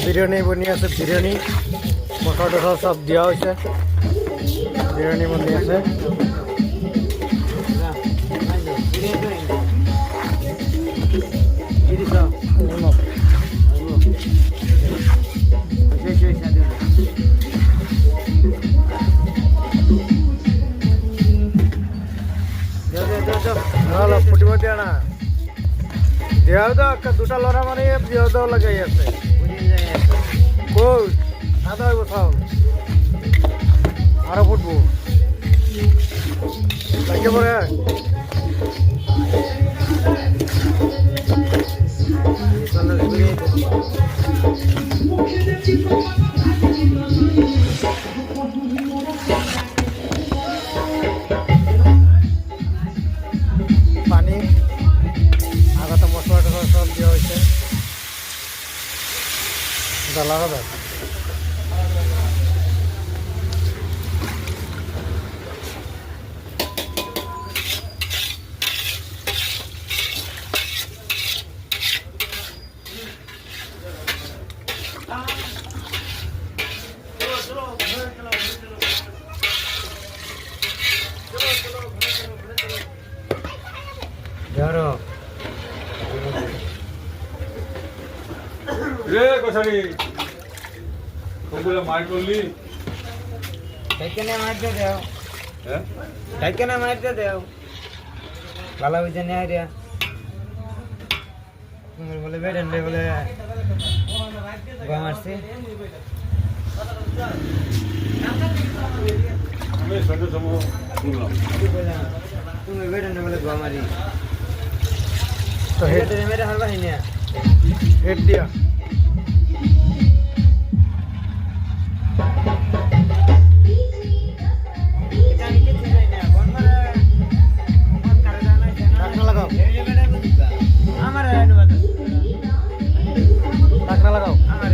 বিরিয়ানি বনিয়ে আছে, বিরিয়ানি মশলা টসলা সব দেওয়া হয়েছে, বিরিয়ানি বনিয়ে আছে। ফুটিব দিয়া না দেওয়া দাও, দুটা লড়া মানে দেওয়া দাও লাগাই আছে। কই আদা হইব চাউল আরো ফুটবো একেবারে। পানি আগাতে মশলা টসলা সব দেওয়া হয়েছে, লাগা দেয়। রে কসারি ওগুলো মার করলি ঢাইকেনে মারতে দেও, হ্যাঁ ঢাইকেনে মারতে দেও, ভালো হইছে না রে। তুমি বলে বেডেন বলে মারছে, আমি সন্ধ্যে সময় শুনলাম তুমি বেডেন বলে মারি তো হেড মেরে হারবা হিনে হেড দিয়া ঢাকনা লাগাও, ঢাকনা লাগাও। আমার